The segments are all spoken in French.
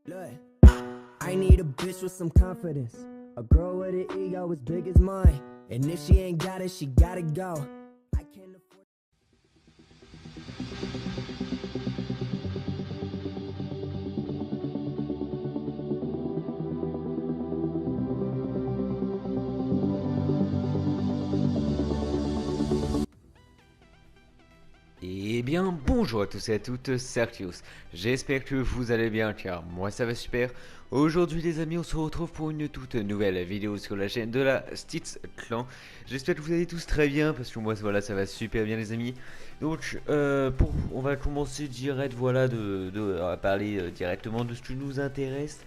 Look, I need a bitch with some confidence. A girl with an ego as big as mine. And if she ain't got it, she gotta go. I can't afford. Eh bien bonjour à tous et à toutes, c'est Arceus. J'espère que vous allez bien car moi ça va super. Aujourd'hui les amis on se retrouve pour une toute nouvelle vidéo sur la chaîne de la Stitz Clan. J'espère que vous allez tous très bien parce que moi voilà ça va super bien les amis. Donc on va commencer direct voilà à parler directement de ce qui nous intéresse.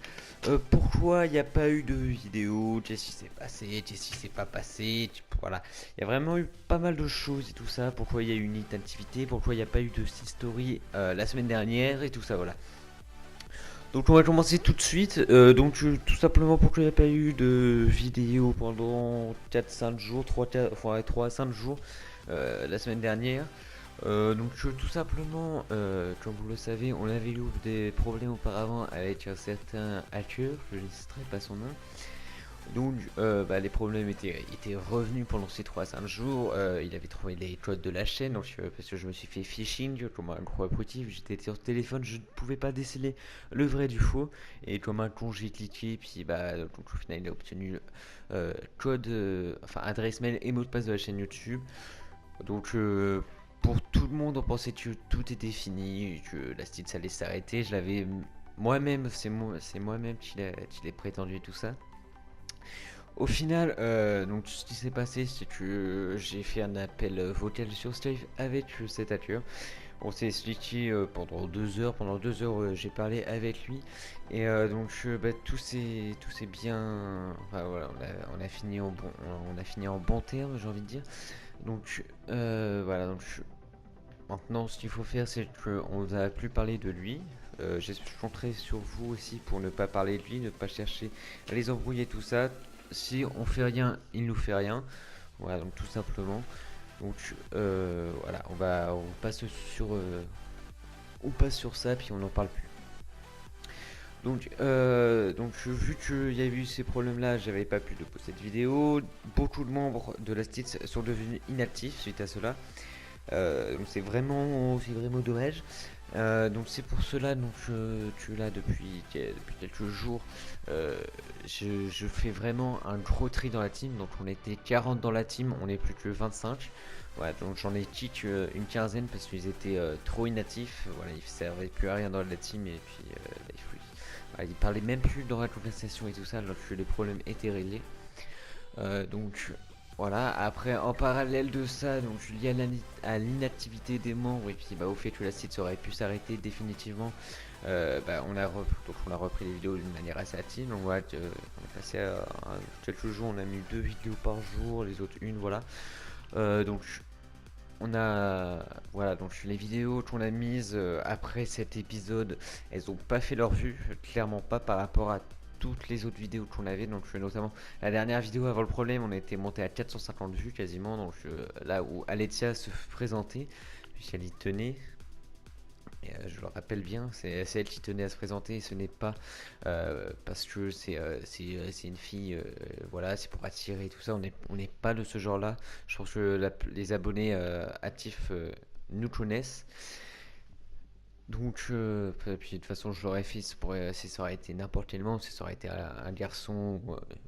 Pourquoi il n'y a pas eu de vidéo, qu'est-ce qui s'est passé, qu'est-ce qui s'est pas passé, voilà. Il y a vraiment eu pas mal de choses et tout ça, pourquoi il y a eu une inactivité, pourquoi il n'y a pas eu de story la semaine dernière et tout ça, voilà. Donc on va commencer tout de suite, tout simplement pourquoi il n'y a pas eu de vidéo pendant 4-5 jours, 3 à 5 jours la semaine dernière. Tout simplement, comme vous le savez, on avait eu des problèmes auparavant avec un certain hacker, je ne citerai pas son nom. Donc les problèmes étaient revenus pendant ces 3-5 jours. Il avait trouvé les codes de la chaîne, parce que je me suis fait phishing comme un gros abruti. J'étais sur le téléphone, je ne pouvais pas déceler le vrai du faux. Et comme un con, j'ai cliqué, puis donc, au final il a obtenu code, adresse mail et mot de passe de la chaîne YouTube. Donc pour tout le monde, on pensait que tout était fini, que la Stitz allait s'arrêter. Je l'avais moi-même, c'est moi-même qui l'ai prétendu et tout ça. Au final, donc ce qui s'est passé, c'est que j'ai fait un appel vocal sur Skype avec cet hacker. On s'est expliqué pendant 2 heures. Pendant 2 heures, j'ai parlé avec lui. Et tout s'est bien. Enfin, voilà, on a fini en bon terme, j'ai envie de dire. Donc voilà. Maintenant, ce qu'il faut faire, c'est qu'on ne va plus parler de lui. Je compterai sur vous aussi pour ne pas parler de lui, ne pas chercher à les embrouiller, tout ça. Si on fait rien, il nous fait rien. Voilà, donc tout simplement. Donc voilà, on passe sur ça, puis on n'en parle plus. Vu qu'il y a eu ces problèmes-là, j'avais pas pu poster cette vidéo. Beaucoup de membres de la Stitz sont devenus inactifs suite à cela. Donc c'est vraiment dommage. Donc c'est pour cela que là depuis quelques jours je fais vraiment un gros tri dans la team. Donc on était 40 dans la team, on n'est plus que 25. Voilà, donc j'en ai kick une quinzaine parce qu'ils étaient trop inactifs. Voilà, ils servaient plus à rien dans la team et puis ils parlaient même plus dans la conversation et tout ça alors que les problèmes étaient réglés. Voilà, après en parallèle de ça, donc lié à l'inactivité des membres et puis au fait que la site aurait pu s'arrêter définitivement, on a repris les vidéos d'une manière assez active. Donc voilà, on est passé à quelques jours, on a mis 2 vidéos par jour, les autres une, voilà. Donc on a donc les vidéos qu'on a mises après cet épisode, elles ont pas fait leur vue, clairement pas par rapport à toutes les autres vidéos qu'on avait. Donc notamment la dernière vidéo avant le problème, on était monté à 450 vues quasiment. Donc là où Aletia se présentait, puisqu'elle y tenait. Et, je le rappelle bien, c'est elle qui tenait à se présenter, et ce n'est pas parce que c'est une fille, voilà, c'est pour attirer tout ça. On n'est pas de ce genre-là. Je pense que les abonnés actifs nous connaissent. Donc, puis de toute façon, je l'aurais fait si ça aurait été n'importe quel membre, si ça aurait été un garçon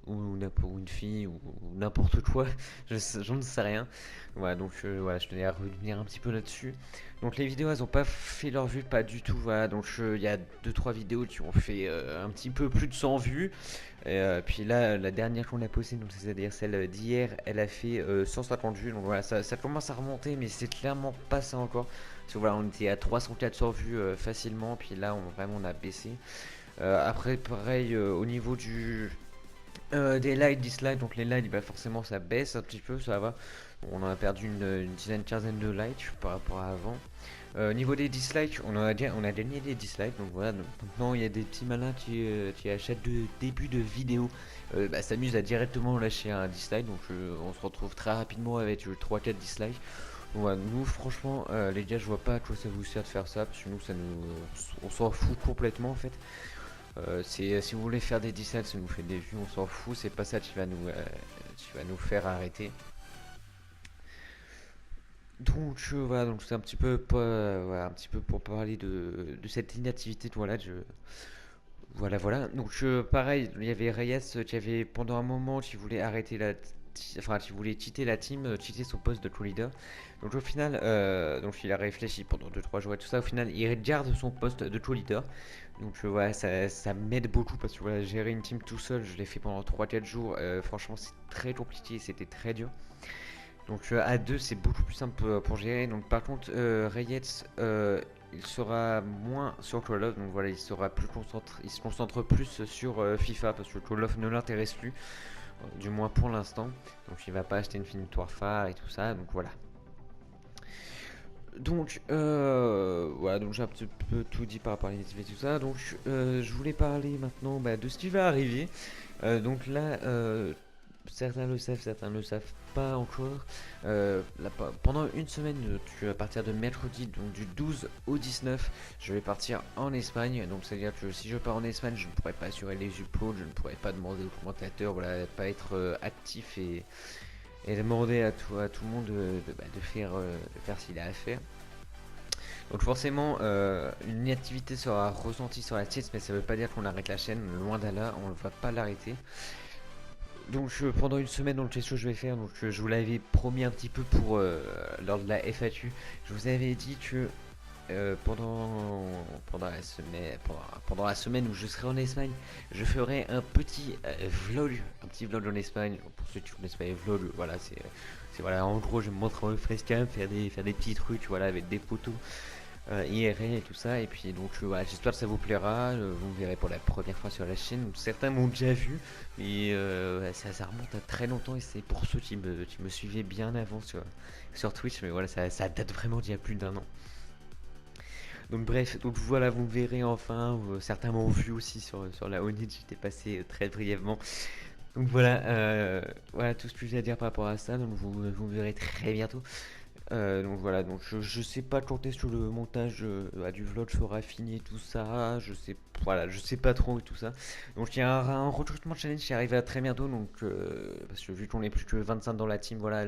ou une fille ou n'importe quoi, j'en ne sais rien. Voilà, donc voilà, je tenais à revenir un petit peu là-dessus. Donc les vidéos, elles n'ont pas fait leur vue, pas du tout. Voilà, donc il y a 2-3 vidéos qui ont fait un petit peu plus de 100 vues. Et puis là, la dernière qu'on a postée, donc c'est-à-dire celle d'hier, elle a fait 150 vues. Donc voilà, ça commence à remonter, mais c'est clairement pas ça encore. Parce que voilà, on était à 300-400 vues facilement, puis là on a baissé. Après pareil au niveau des likes, dislikes, donc les likes forcément ça baisse un petit peu, ça va. On en a perdu une dizaine, quinzaine de likes par rapport à avant. Au niveau des dislikes, on a gagné des dislikes, donc voilà. Donc, maintenant il y a des petits malins qui achètent de début de vidéo, s'amusent à directement lâcher un dislike, donc on se retrouve très rapidement avec 3-4 dislikes. Ouais, nous franchement les gars, je vois pas à quoi ça vous sert de faire ça parce que nous on s'en fout complètement en fait. Si vous voulez faire des dislikes, ça nous fait des vues, on s'en fout, c'est pas ça qui va nous faire arrêter. Donc voilà, donc c'est un petit peu voilà, un petit peu pour parler de cette inactivité. Voilà. Donc pareil, il y avait Reyes qui avait pendant un moment qui voulait arrêter qui voulait quitter la team, quitter son poste de crew leader. Donc au final, donc il a réfléchi pendant 2-3 jours et tout ça. Au final, il garde son poste de crew leader. Donc voilà, ça m'aide beaucoup parce que voilà, gérer une team tout seul, je l'ai fait pendant 3-4 jours. Franchement, c'est très compliqué, c'était très dur. Donc à 2 c'est beaucoup plus simple pour gérer. Donc par contre Reyes il sera moins sur Call of, donc voilà, il se concentre plus sur FIFA parce que Call of ne l'intéresse plus, du moins pour l'instant. Donc il va pas acheter une victoire phare et tout ça, donc voilà. Donc voilà, donc j'ai un petit peu tout dit par rapport à l'initiative et tout ça. Donc je voulais parler maintenant de ce qui va arriver. Donc là certains le savent, certains ne le savent pas encore. Pendant une semaine, à partir de mercredi, donc du 12 au 19, je vais partir en Espagne. Donc c'est à dire que si je pars en Espagne, je ne pourrai pas assurer les uploads, je ne pourrai pas demander aux commentateurs, voilà, pas être actif et demander à tout le monde de faire ce qu'il a à faire. Donc forcément une activité sera ressentie sur la chaîne, mais ça veut pas dire qu'on arrête la chaîne, loin de là, on ne va pas l'arrêter. Donc pendant une semaine, dans le test que je vais faire, donc je vous l'avais promis un petit peu pour lors de la FAQ, je vous avais dit que pendant la semaine où je serai en Espagne, je ferai un petit vlog en Espagne. Pour ceux qui ne connaissent pas les vlogs, voilà, c'est voilà, en gros je me montre en facecam, faire des petits trucs, voilà, avec des photos IRL et tout ça. Et puis donc voilà, j'espère que ça vous plaira. Vous me verrez pour la première fois sur la chaîne. Certains m'ont déjà vu, mais ça remonte à très longtemps, et c'est pour ceux qui me suivaient bien avant sur Twitch. Mais voilà, ça date vraiment d'il y a plus d'1 an. Donc bref, donc voilà, vous me verrez enfin. Certains m'ont vu aussi sur la Onit, j'étais passé très brièvement. Donc voilà, voilà tout ce que j'ai à dire par rapport à ça. Donc vous me verrez très bientôt. Donc voilà, donc je sais pas quand est-ce que le montage du vlog sera fini et tout ça, je sais pas trop et tout ça. Donc il y a un recrutement challenge qui arrive très bientôt, donc parce que vu qu'on est plus que 25 dans la team, voilà,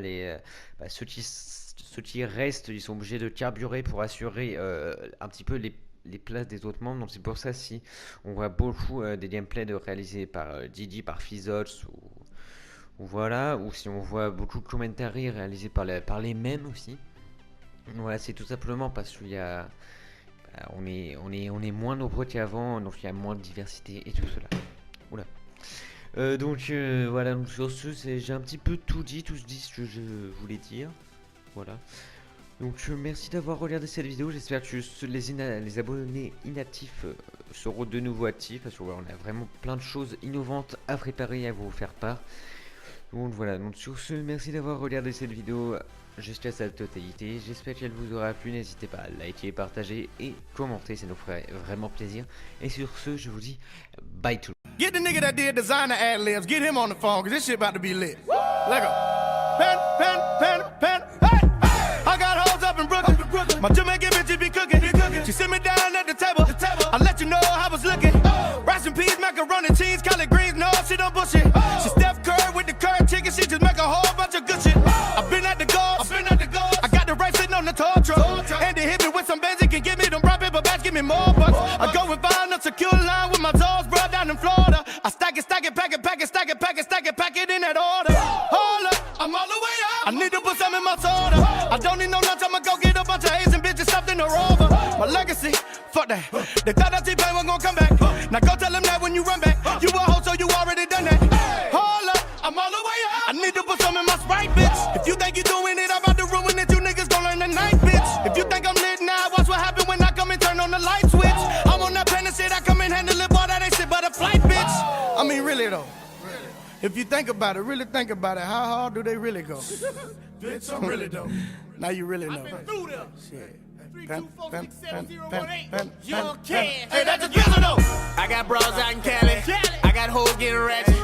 ceux qui restent, ils sont obligés de carburer pour assurer un petit peu les places des autres membres. Donc c'est pour ça, si on voit beaucoup des gameplays réalisés par Didi, par Fizzols ou voilà, ou si on voit beaucoup de commentaires réalisés par les mêmes aussi. Voilà, c'est tout simplement parce qu'il y a on est moins nombreux qu'avant, donc il y a moins de diversité et tout cela. Oula. Donc voilà, donc sur ce, j'ai un petit peu tout dit ce que je voulais dire. Voilà. Donc merci d'avoir regardé cette vidéo, j'espère que les abonnés inactifs seront de nouveau actifs, parce qu'on a vraiment plein de choses innovantes à préparer et à vous faire part. Donc voilà, donc sur ce, merci d'avoir regardé cette vidéo jusqu'à sa totalité. J'espère qu'elle vous aura plu, n'hésitez pas à liker, partager et commenter, ça nous ferait vraiment plaisir. Et sur ce, je vous dis bye tout. Get the nigga that did designer ad libs, get him on the phone, cause this shit about to be lit. Let go. Pen. Hey! I got hoes up in Brooklyn. My Jamaican bitches be cooking. She sit me down at the table. I let you know how I was looking. Rice and peas, macaroni, cheese, collard greens, no, she don't bullshit. She Steph Curry with the curd chicken, she just make a whole bunch of good shit. I've been at the golf. I got the right sitting on the tow truck. And they hit me with some benzene, can give me them brown paper bags, give me more bucks. I go and find a secure line with my toes, bro, down in Florida. I stack it, pack it in that order. Hold up, I'm all the way up. I need to put some in my soda. I don't need no lunch, I'ma go get a bunch of Asian bitches stuffed in the Rover. My legacy, fuck that. They thought that T-Pain was gonna come back. Now go tell them that when you run back. You a hoe, so you already done that. Hold up, I'm all the way up. I need to put some in my Sprite, bitch. If you think you doing it, I'm about to ruin it. You niggas gon' learn tonight, bitch. If you think I'm lit now, watch what happen when I come and turn on the light switch. I'm on that pen and shit, I come and handle it, boy, that ain't shit but a flight, bitch. I mean, really though. If you think about it, really think about it, how hard do they really go? Bitch, I'm really though. Now you really know. I've been through them. Shit. 3, 2, 4, 6, 7, 0, 1, 8. You don't care. Hey, that's a drizzle though. I got bras out in Cali. I got hoes getting ratchet.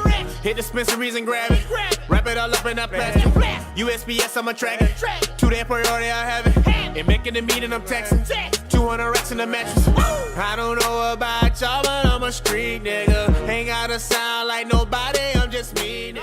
Hit dispensaries and grab it. Wrap it all up in that plastic. USPS, I'm attracted. To that priority, I have it. And making the meeting, I'm texting. 200 racks in the mattress. I don't know about y'all, but I'm a a street nigga. Ain't gotta sound like nobody, I'm just me, nigga.